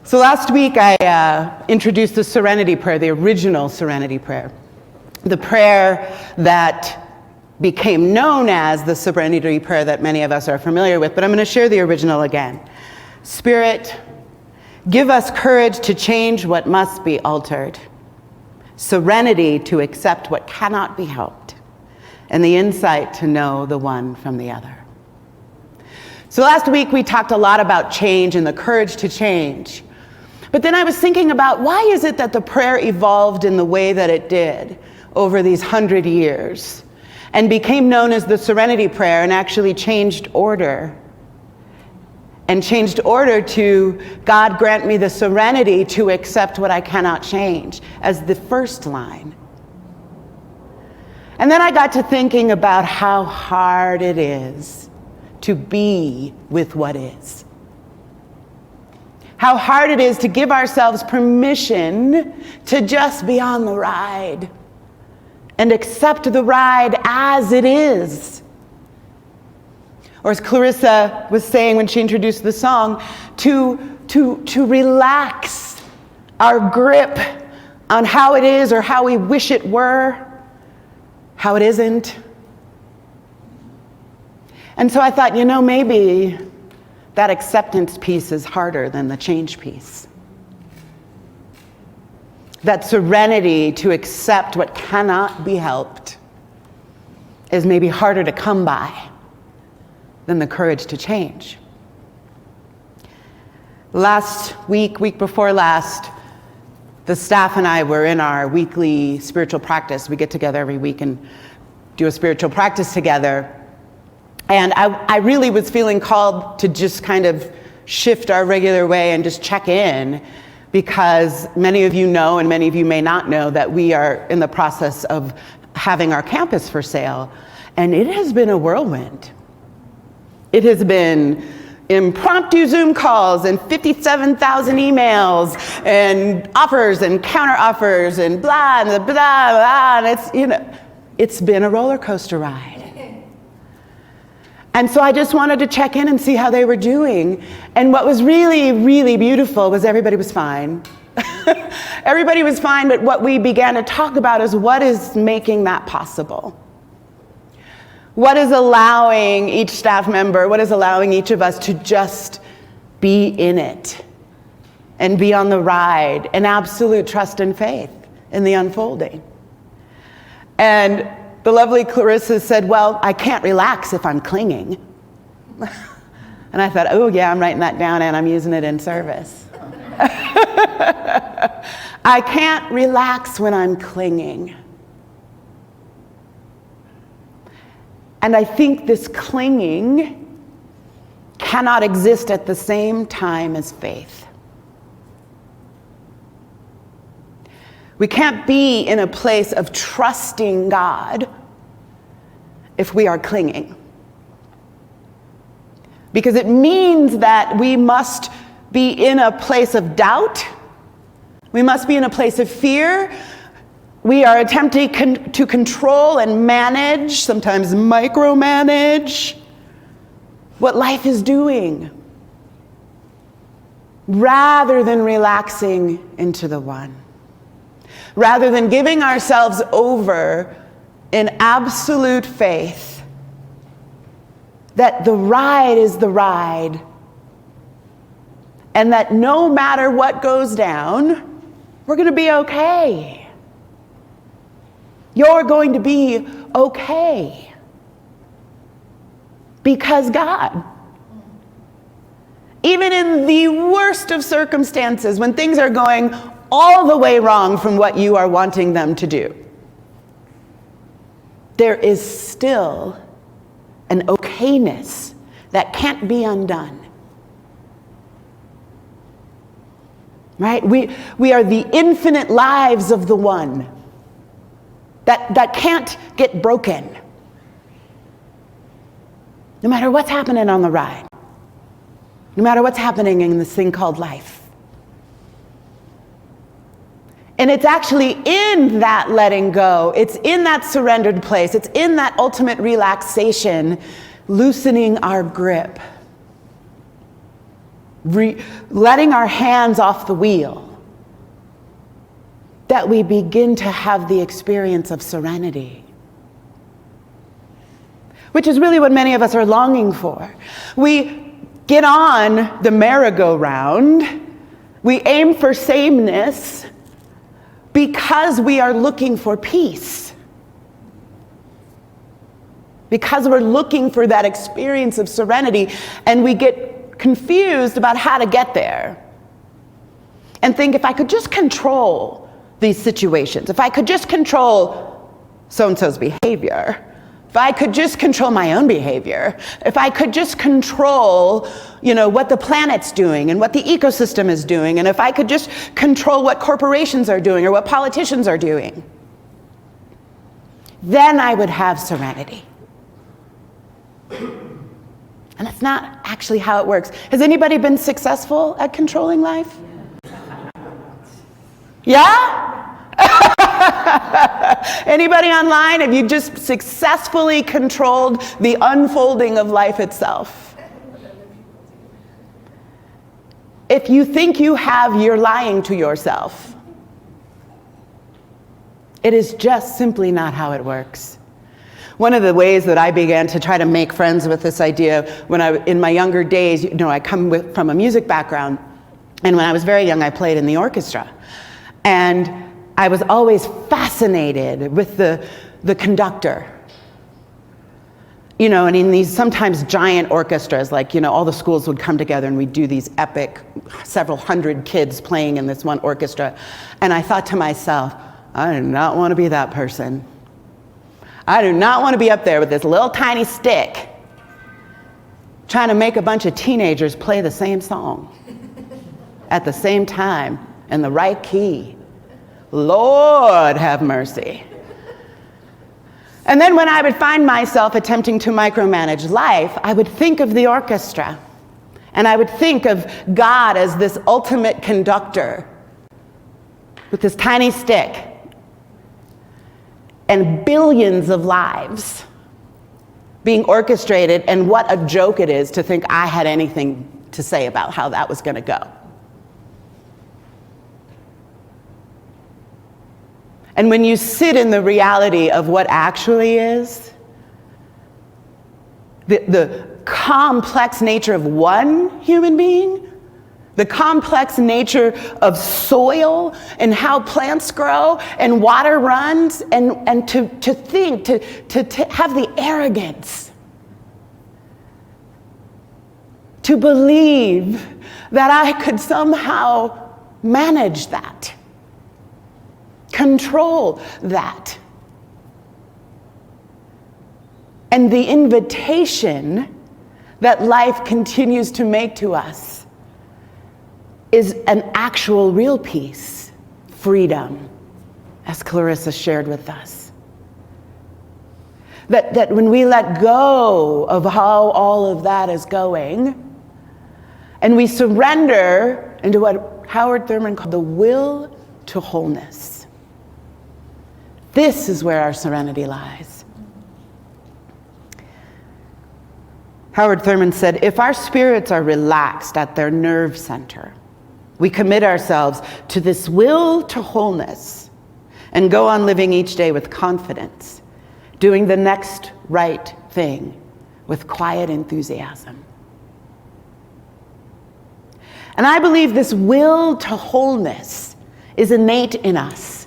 So last week I introduced the Serenity Prayer, the original Serenity Prayer. The prayer that became known as the Sopranitri Prayer that many of us are familiar with, but I'm going to share the original again. Spirit, give us courage to change what must be altered, serenity to accept what cannot be helped, and the insight to know the one from the other. So last week we talked a lot about change and the courage to change. But then I was thinking about why is it that the prayer evolved in the way that it did over these 100 years and became known as the Serenity Prayer and actually changed order. And changed order to God grant me the serenity to accept what I cannot change as the first line. And then I got to thinking about how hard it is to be with what is. How hard it is to give ourselves permission to just be on the ride and accept the ride as it is. Or as Clarissa was saying when she introduced the song, to relax our grip on how it is or how we wish it were, how it isn't. And so I thought, maybe that acceptance piece is harder than the change piece. That serenity to accept what cannot be helped is maybe harder to come by than the courage to change. Last week before last, the staff and I were in our weekly spiritual practice. We get together every week and do a spiritual practice together. And I really was feeling called to just kind of shift our regular way and just check in, because many of you know and many of you may not know that we are in the process of having our campus for sale. And it has been a whirlwind. It has been impromptu Zoom calls and 57,000 emails and offers and counter offers and blah, blah, blah, blah. And it's been a roller coaster ride. And so I just wanted to check in and see how they were doing. And what was really, really beautiful was everybody was fine. Everybody was fine, but what we began to talk about is what is making that possible. What is allowing each staff member, what is allowing each of us to just be in it and be on the ride in absolute trust and faith in the unfolding. And the lovely Clarissa said, well, I can't relax if I'm clinging. And I thought, oh yeah, I'm writing that down and I'm using it in service. I can't relax when I'm clinging. And I think this clinging cannot exist at the same time as faith. We can't be in a place of trusting God if we are clinging. Because it means that we must be in a place of doubt. We must be in a place of fear. We are attempting to control and manage, sometimes micromanage, what life is doing, rather than relaxing into the one. Rather than giving ourselves over in absolute faith that the ride is the ride, and that no matter what goes down, we're going to be okay. You're going to be okay. Because God, even in the worst of circumstances, when things are going all the way wrong from what you are wanting them to do, there is still an okayness that can't be undone. Right? We are the infinite lives of the one that can't get broken. No matter what's happening on the ride. No matter what's happening in this thing called life. And it's actually in that letting go, it's in that surrendered place, it's in that ultimate relaxation loosening our grip, letting our hands off the wheel, that we begin to have the experience of serenity, which is really what many of us are longing for. We get on the merry-go-round, we aim for sameness because we are looking for peace, because we're looking for that experience of serenity, and we get confused about how to get there and think, if I could just control these situations, if I could just control so-and-so's behavior, if I could just control my own behavior, if I could just control, what the planet's doing and what the ecosystem is doing, and if I could just control what corporations are doing or what politicians are doing, then I would have serenity. And that's not actually how it works. Has anybody been successful at controlling life? Yeah? Anybody online? Have you just successfully controlled the unfolding of life itself? If you think you have, you're lying to yourself. It is just simply not how it works. One of the ways that I began to try to make friends with this idea in my younger days, I come from a music background, and when I was very young, I played in the orchestra. And I was always fascinated with the conductor. And in these sometimes giant orchestras, all the schools would come together and we'd do these epic, several hundred kids playing in this one orchestra. And I thought to myself, I do not want to be that person. I do not want to be up there with this little tiny stick trying to make a bunch of teenagers play the same song at the same time in the right key. Lord have mercy. And then when I would find myself attempting to micromanage life, I would think of the orchestra, and I would think of God as this ultimate conductor with this tiny stick and billions of lives being orchestrated, and what a joke it is to think I had anything to say about how that was going to go. And when you sit in the reality of what actually is, the complex nature of one human being, the complex nature of soil and how plants grow and water runs, and to think, to have the arrogance to believe that I could somehow manage that, control that. And the invitation that life continues to make to us is an actual real peace, freedom, as Clarissa shared with us. That when we let go of how all of that is going, and we surrender into what Howard Thurman called the will to wholeness, this is where our serenity lies. Howard Thurman said, if our spirits are relaxed at their nerve center, we commit ourselves to this will to wholeness and go on living each day with confidence, doing the next right thing with quiet enthusiasm. And I believe this will to wholeness is innate in us.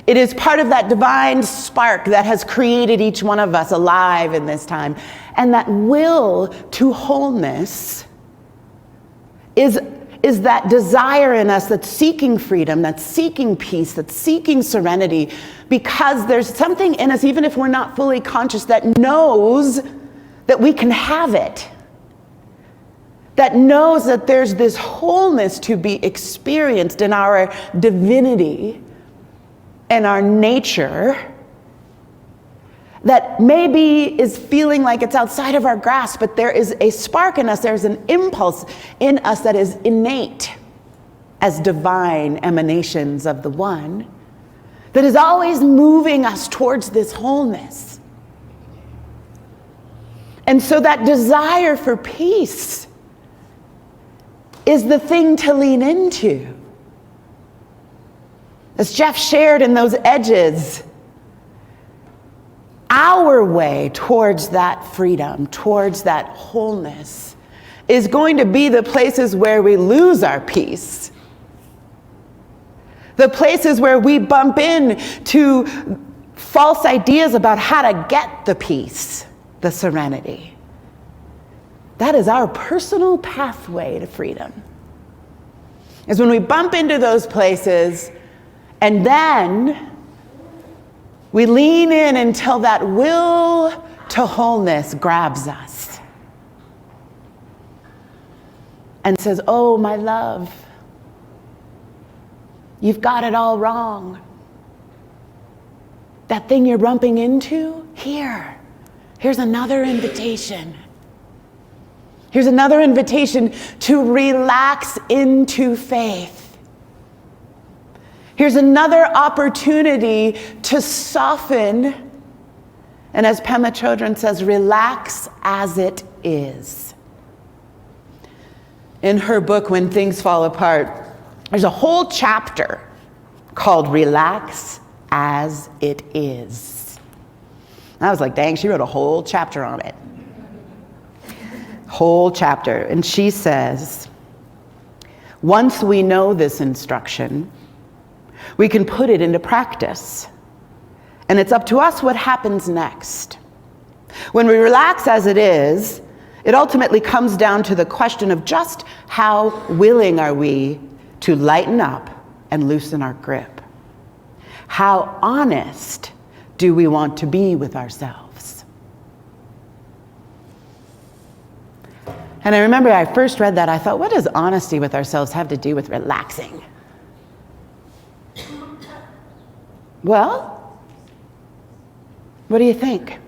It is part of that divine spark that has created each one of us alive in this time. And that will to wholeness is that desire in us that's seeking freedom, that's seeking peace, that's seeking serenity, because there's something in us, even if we're not fully conscious, that knows that we can have it, that knows that there's this wholeness to be experienced in our divinity and our nature, that maybe is feeling like it's outside of our grasp, but there is a spark in us, there's an impulse in us that is innate as divine emanations of the One, that is always moving us towards this wholeness. And so that desire for peace is the thing to lean into. As Jeff shared in those edges, our way towards that freedom, towards that wholeness, is going to be the places where we lose our peace. The places where we bump into false ideas about how to get the peace, the serenity. That is our personal pathway to freedom. Is when we bump into those places and then we lean in until that will to wholeness grabs us and says, oh, my love, you've got it all wrong. That thing you're bumping into, here's another invitation. Here's another invitation to relax into faith. Here's another opportunity to soften, and as Pema Chodron says, relax as it is. In her book, When Things Fall Apart, there's a whole chapter called Relax as It Is. I was like, dang, she wrote a whole chapter on it. Whole chapter. And she says, once we know this instruction, we can put it into practice. And it's up to us what happens next. When we relax as it is, it ultimately comes down to the question of just how willing are we to lighten up and loosen our grip? How honest do we want to be with ourselves? And I remember I first read that, I thought, what does honesty with ourselves have to do with relaxing? Well, what do you think?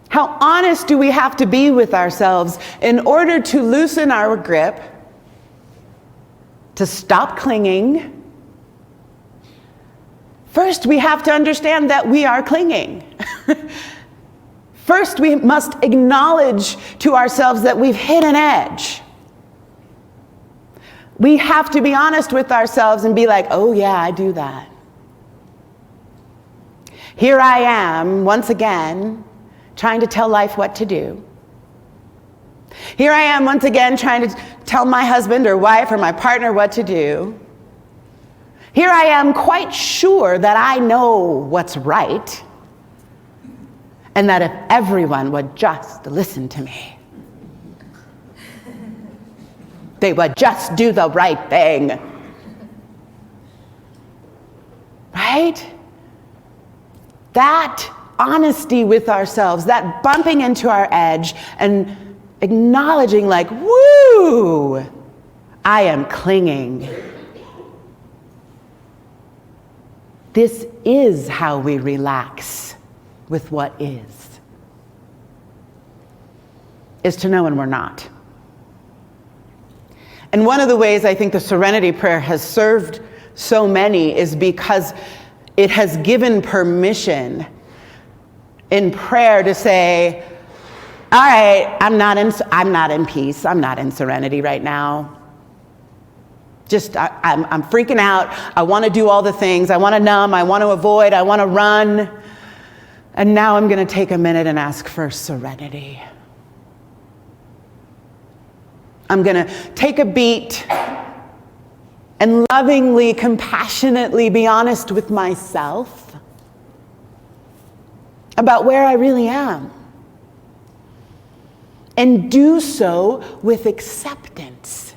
How honest do we have to be with ourselves in order to loosen our grip, to stop clinging? First, we have to understand that we are clinging. First, we must acknowledge to ourselves that we've hit an edge. We have to be honest with ourselves and be like, oh yeah, I do that. Here I am, once again, trying to tell life what to do. Here I am, once again, trying to tell my husband or wife or my partner what to do. Here I am, quite sure that I know what's right, and that if everyone would just listen to me, they would just do the right thing. Right? That honesty with ourselves, that bumping into our edge and acknowledging like, woo, I am clinging. This is how we relax with what is to know when we're not. And one of the ways I think the Serenity Prayer has served so many is because it has given permission in prayer to say, all right, I'm not in peace. I'm not in serenity right now. I'm freaking out. I want to do all the things. I want to numb. I want to avoid. I want to run. And now I'm going to take a minute and ask for serenity. I'm going to take a beat and lovingly, compassionately be honest with myself about where I really am. And do so with acceptance.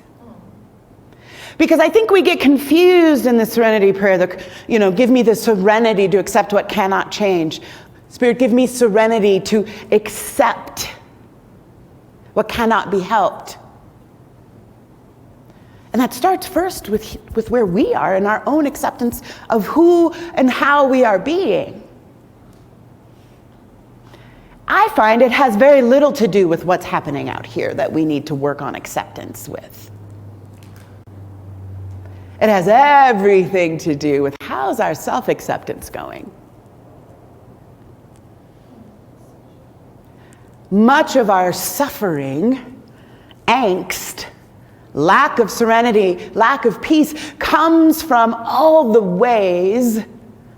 Because I think we get confused in the Serenity Prayer, give me the serenity to accept what cannot change. Spirit, give me serenity to accept what cannot be helped. And that starts first with where we are in our own acceptance of who and how we are being. I find it has very little to do with what's happening out here that we need to work on acceptance with. It has everything to do with how's our self-acceptance going. much of our suffering, angst, lack of serenity, lack of peace comes from all the ways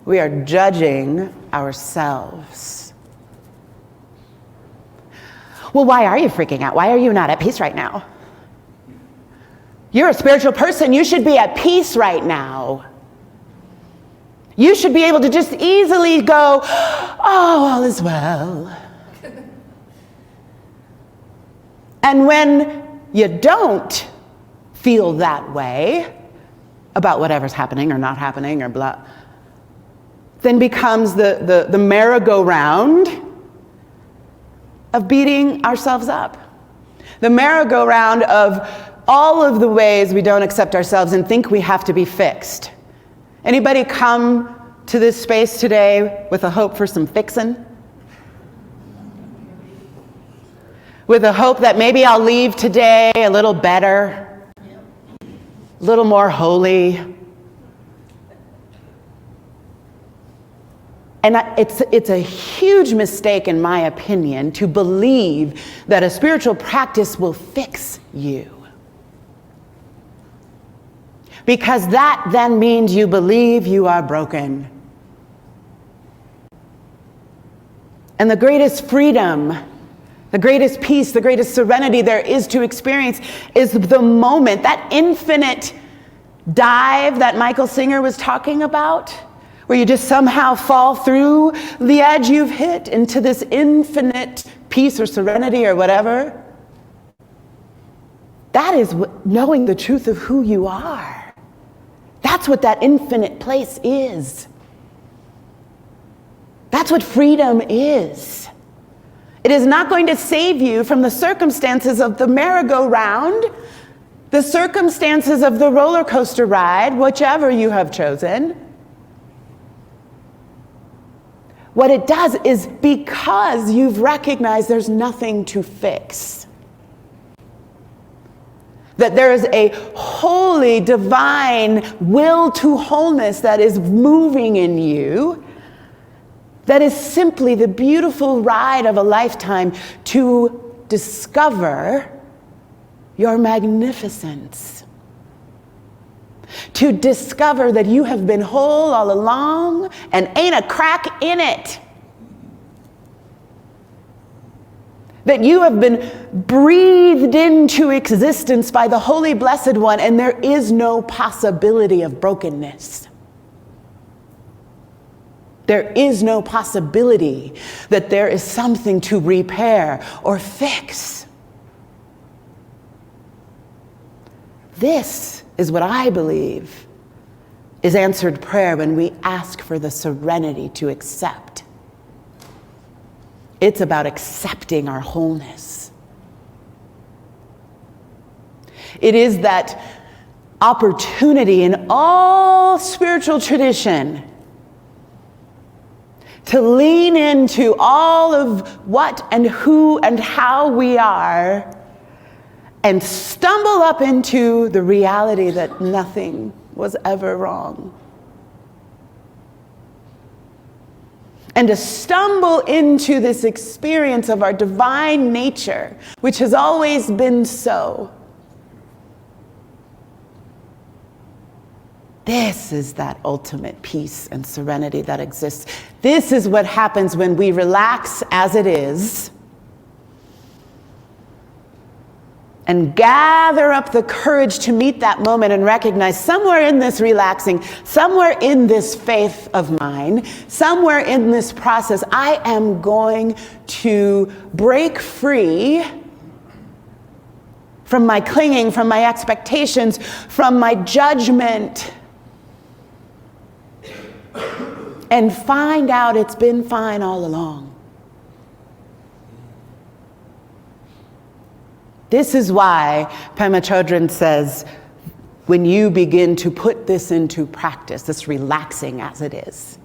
we are judging ourselves. Well, why are you freaking out? Why are you not at peace right now? You're a spiritual person. You should be at peace right now. You should be able to just easily go, oh, all is well. And when you don't feel that way about whatever's happening or not happening or blah, then becomes the merry-go-round of beating ourselves up. The merry-go-round of all of the ways we don't accept ourselves and think we have to be fixed. Anybody come to this space today with a hope for some fixin'? With a hope that maybe I'll leave today a little better, a little more holy. And it's a huge mistake, in my opinion, to believe that a spiritual practice will fix you. Because that then means you believe you are broken. And the greatest freedom, the greatest peace, the greatest serenity there is to experience is the moment, that infinite dive that Michael Singer was talking about, where you just somehow fall through the edge you've hit into this infinite peace or serenity or whatever. That is knowing the truth of who you are. That's what that infinite place is. That's what freedom is. It is not going to save you from the circumstances of the merry-go-round, the circumstances of the roller coaster ride, whichever you have chosen. What it does is, because you've recognized there's nothing to fix, that there is a holy, divine will to wholeness that is moving in you, that is simply the beautiful ride of a lifetime to discover your magnificence. To discover that you have been whole all along and ain't a crack in it. That you have been breathed into existence by the Holy Blessed One, and there is no possibility of brokenness. There is no possibility that there is something to repair or fix. This is what I believe is answered prayer when we ask for the serenity to accept. It's about accepting our wholeness. It is that opportunity in all spiritual tradition to lean into all of what and who and how we are and stumble up into the reality that nothing was ever wrong. And to stumble into this experience of our divine nature, which has always been so. This is that ultimate peace and serenity that exists. This is what happens when we relax as it is and gather up the courage to meet that moment and recognize somewhere in this relaxing, somewhere in this faith of mine, somewhere in this process, I am going to break free from my clinging, from my expectations, from my judgment, and find out it's been fine all along. This is why Pema Chodron says, when you begin to put this into practice, this relaxing as it is,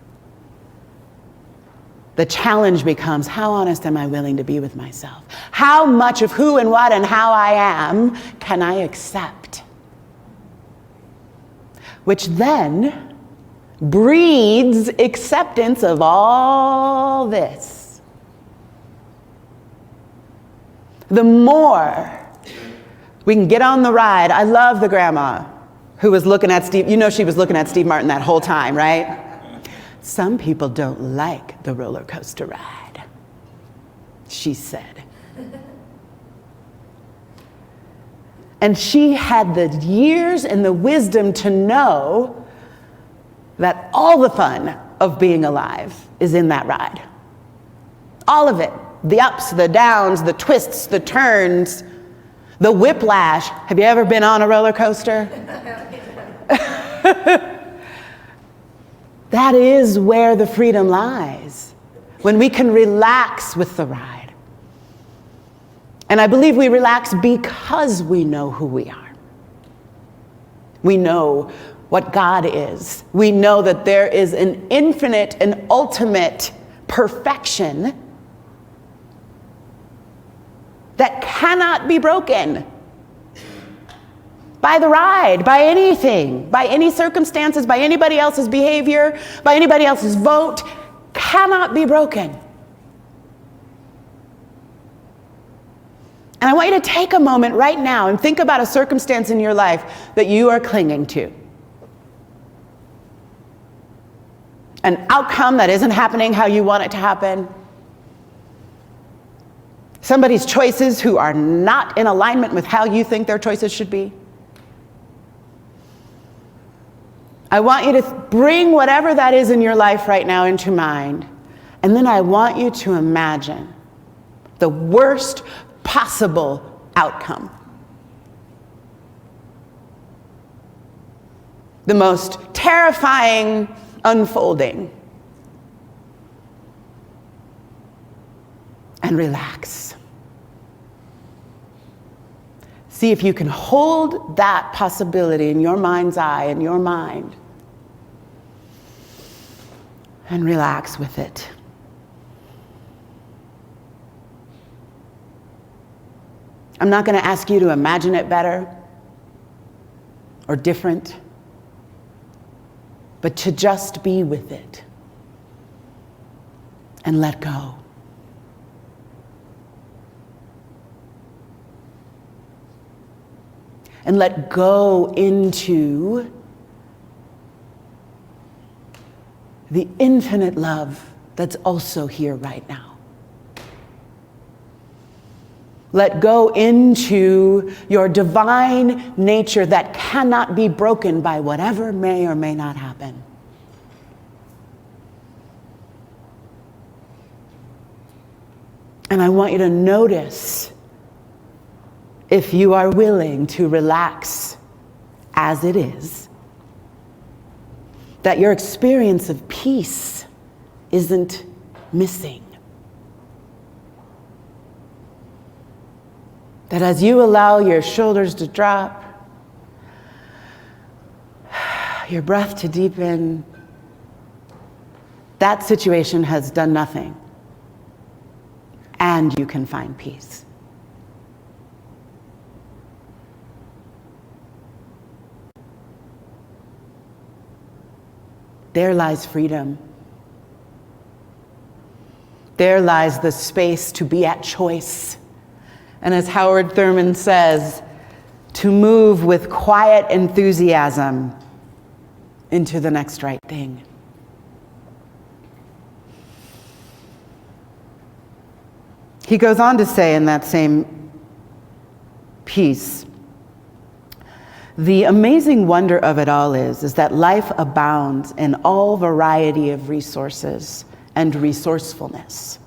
the challenge becomes, how honest am I willing to be with myself? How much of who and what and how I am can I accept? Which then breeds acceptance of all this. the more we can get on the ride. I love the grandma who was looking at Steve. You know she was looking at Steve Martin that whole time, right? Some people don't like the roller coaster ride, she said. And she had the years and the wisdom to know that all the fun of being alive is in that ride. All of it. The ups, the downs, the twists, the turns, the whiplash. Have you ever been on a roller coaster? That is where the freedom lies, when we can relax with the ride. And I believe we relax because we know who we are. We know what God is. We know that there is an infinite and ultimate perfection that cannot be broken by the ride, by anything, by any circumstances, by anybody else's behavior, by anybody else's vote, cannot be broken. And I want you to take a moment right now and think about a circumstance in your life that you are clinging to. An outcome that isn't happening how you want it to happen. Somebody's choices who are not in alignment with how you think their choices should be. I want you to bring whatever that is in your life right now into mind. And then I want you to imagine the worst possible outcome. The most terrifying unfolding. And relax. See if you can hold that possibility in your mind's eye, in your mind, and relax with it. I'm not going to ask you to imagine it better or different, but to just be with it and let go. And let go into the infinite love that's also here right now. Let go into your divine nature that cannot be broken by whatever may or may not happen. And I want you to notice, if you are willing to relax as it is, that your experience of peace isn't missing. That as you allow your shoulders to drop, your breath to deepen, that situation has done nothing, and you can find peace. There lies freedom. There lies the space to be at choice. And as Howard Thurman says, to move with quiet enthusiasm into the next right thing. He goes on to say in that same piece, the amazing wonder of it all is that life abounds in all variety of resources and resourcefulness.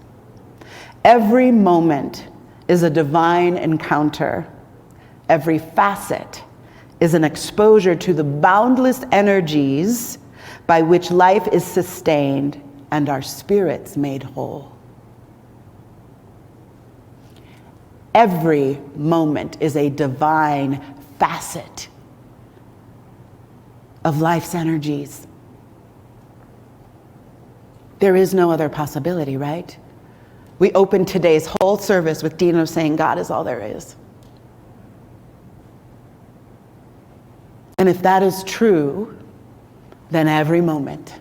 Every moment is a divine encounter. Every facet is an exposure to the boundless energies by which life is sustained and our spirits made whole. Every moment is a divine facet of life's energies. There is no other possibility, right? We opened today's whole service with Dino saying, God is all there is. And if that is true, then every moment,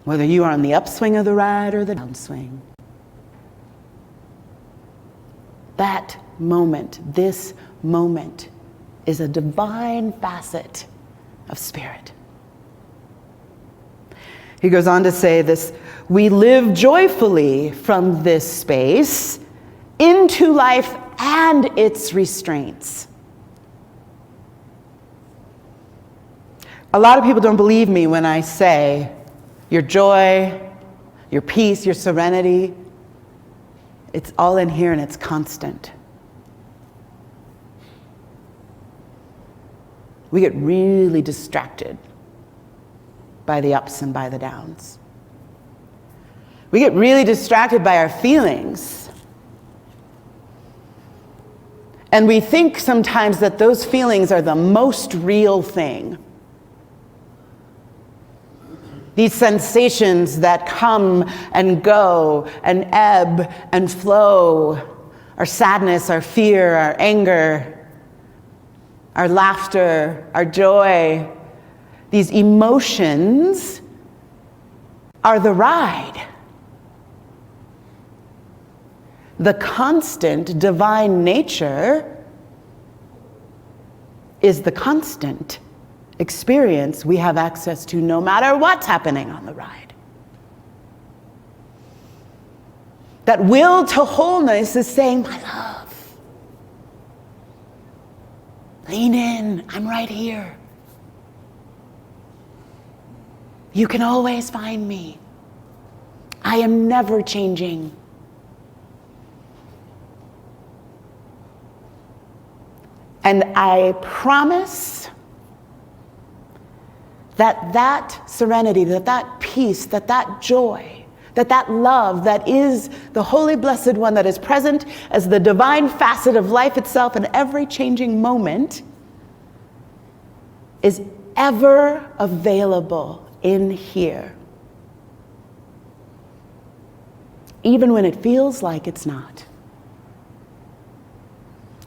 whether you are on the upswing of the ride or the downswing, That moment, this moment, is a divine facet of spirit. He goes on to say this, we live joyfully from this space into life and its restraints. A lot of people don't believe me when I say your joy, your peace, your serenity, it's all in here and it's constant. We get really distracted by the ups and by the downs. We get really distracted by our feelings. And we think sometimes that those feelings are the most real thing. These sensations that come and go and ebb and flow, our sadness, our fear, our anger, our laughter, our joy, these emotions are the ride. The constant divine nature is the constant experience we have access to no matter what's happening on the ride. That will to wholeness is saying, my love, lean in, I'm right here. You can always find me. I am never changing. And I promise that serenity, that peace, that joy, that love that is the Holy Blessed One that is present as the divine facet of life itself in every changing moment is ever available in here. Even when it feels like it's not.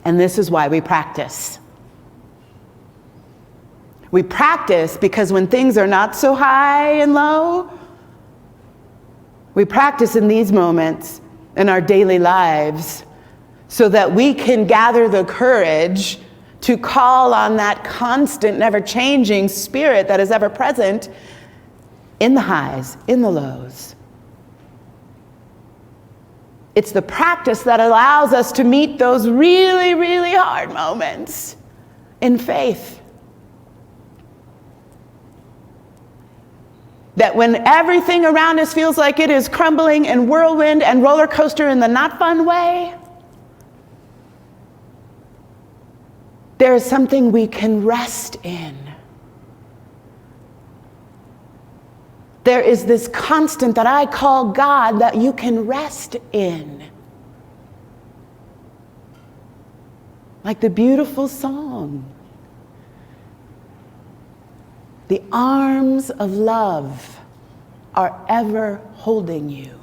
And this is why we practice. We practice because when things are not so high and low, we practice in these moments in our daily lives so that we can gather the courage to call on that constant, never-changing spirit that is ever present in the highs, in the lows. It's the practice that allows us to meet those really, really hard moments in faith. That when everything around us feels like it is crumbling and whirlwind and roller coaster in the not fun way, there is something we can rest in. There is this constant that I call God that you can rest in. Like the beautiful song. The arms of love are ever holding you.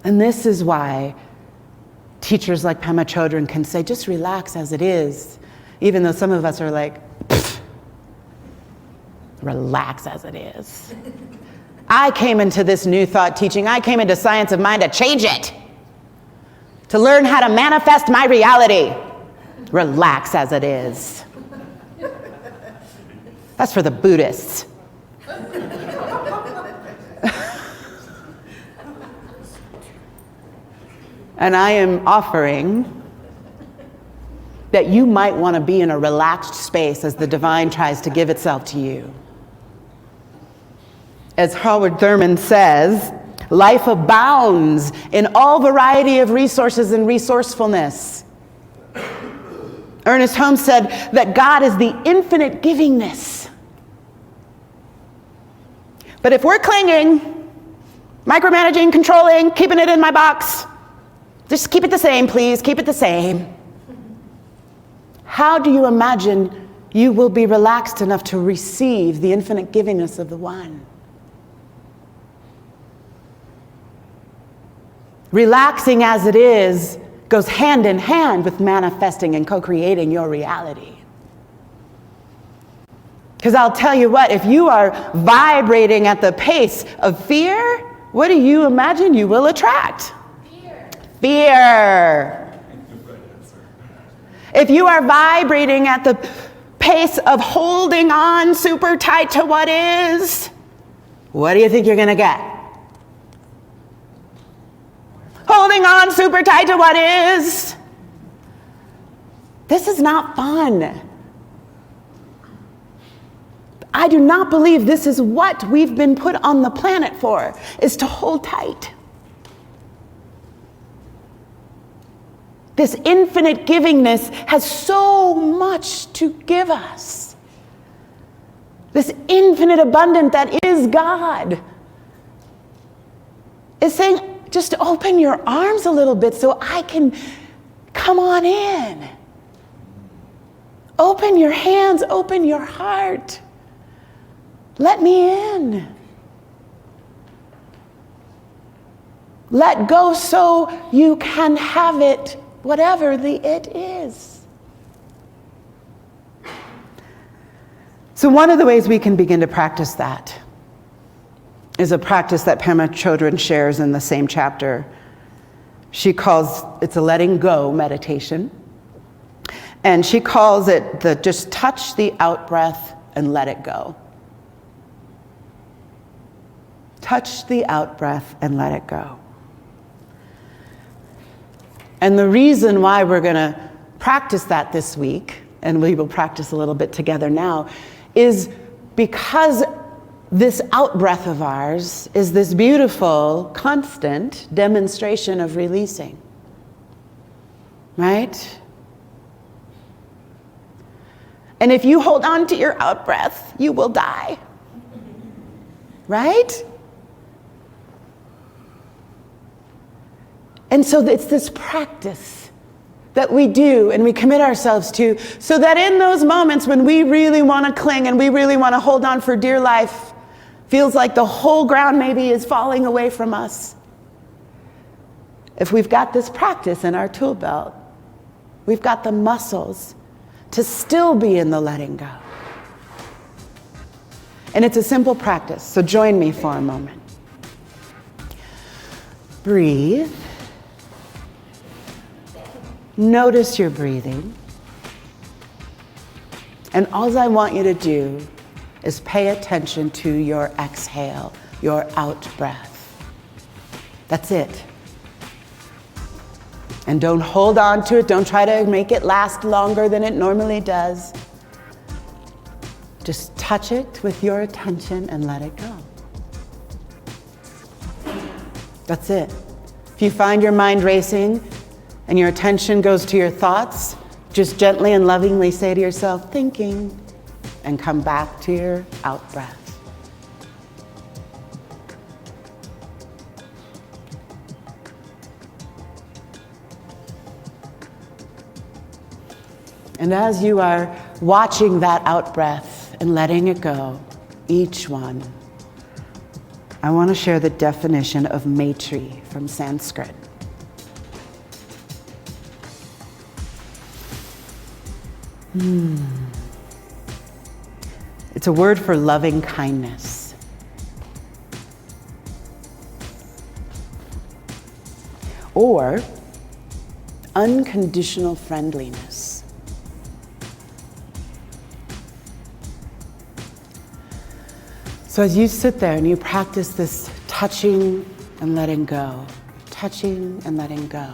And this is why teachers like Pema Chodron can say, just relax as it is, even though some of us are like, relax as it is. I came into this new thought teaching, I came into science of mind to change it, to learn how to manifest my reality. Relax as it is. That's for the Buddhists. And I am offering that you might want to be in a relaxed space as the divine tries to give itself to you. As Howard Thurman says, life abounds in all variety of resources and resourcefulness. Ernest Holmes said that God is the infinite givingness. But if we're clinging, micromanaging, controlling, keeping it in my box, just keep it the same, please, keep it the same. How do you imagine you will be relaxed enough to receive the infinite givingness of the One? Relaxing as it is goes hand in hand with manifesting and co-creating your reality. Because I'll tell you what, if you are vibrating at the pace of fear, what do you imagine you will attract? Fear. If you are vibrating at the pace of holding on super tight to what is, what do you think you're going to get? Holding on super tight to what is. This is not fun. I do not believe this is what we've been put on the planet for, is to hold tight. This infinite givingness has so much to give us. This infinite abundance that is God is saying, just open your arms a little bit so I can come on in. Open your hands, open your heart. Let me in. Let go so you can have it, whatever the it is. So one of the ways we can begin to practice that is a practice that Pema Chodron shares in the same chapter. She calls it's a letting go meditation. And she calls it the just touch the out breath and let it go. Touch the out breath and let it go. And the reason why we're going to practice that this week, and we will practice a little bit together now, is because this out breath of ours is this beautiful, constant demonstration of releasing. Right? And if you hold on to your out breath, you will die. Right? And so it's this practice that we do and we commit ourselves to, so that in those moments when we really want to cling and we really want to hold on for dear life, feels like the whole ground maybe is falling away from us. If we've got this practice in our tool belt, we've got the muscles to still be in the letting go. And it's a simple practice, so join me for a moment. Breathe. Notice your breathing. And all I want you to do is pay attention to your exhale, your out breath. That's it. And don't hold on to it. Don't try to make it last longer than it normally does. Just touch it with your attention and let it go. That's it. If you find your mind racing and your attention goes to your thoughts, just gently and lovingly say to yourself, thinking, and come back to your out breath. And as you are watching that out breath and letting it go, each one, I want to share the definition of Maitri from Sanskrit. It's a word for loving kindness. Or unconditional friendliness. So as you sit there and you practice this touching and letting go, touching and letting go,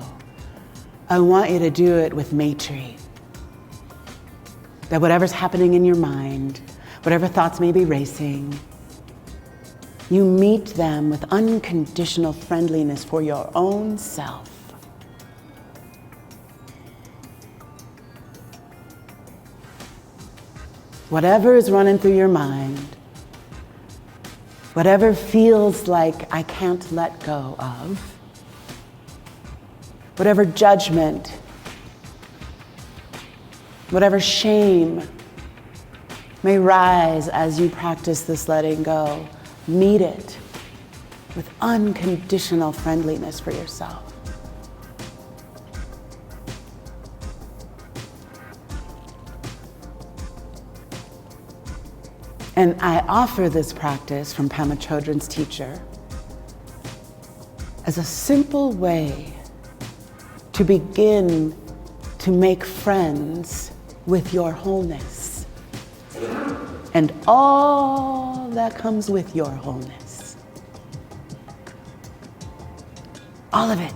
I want you to do it with Maitri. That whatever's happening in your mind, whatever thoughts may be racing, you meet them with unconditional friendliness for your own self. Whatever is running through your mind, whatever feels like I can't let go of, whatever judgment, whatever shame may rise as you practice this letting go, meet it with unconditional friendliness for yourself. And I offer this practice from Pema Chodron's teacher as a simple way to begin to make friends with your wholeness and all that comes with your wholeness. All of it.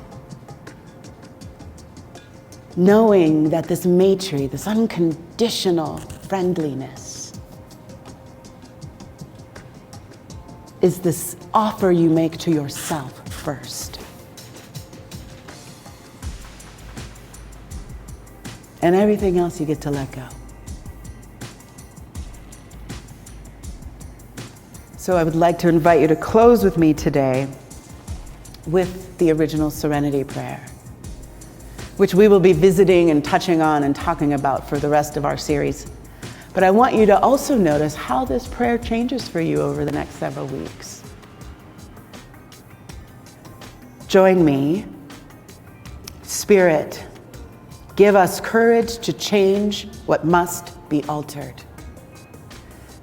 Knowing that this Maitri, this unconditional friendliness, is this offer you make to yourself first. And everything else you get to let go. So I would like to invite you to close with me today with the original Serenity Prayer, which we will be visiting and touching on and talking about for the rest of our series. But I want you to also notice how this prayer changes for you over the next several weeks. Join me. Spirit, give us courage to change what must be altered.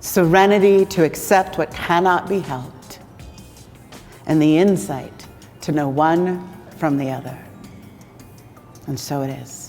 Serenity to accept what cannot be helped. And the insight to know one from the other. And so it is.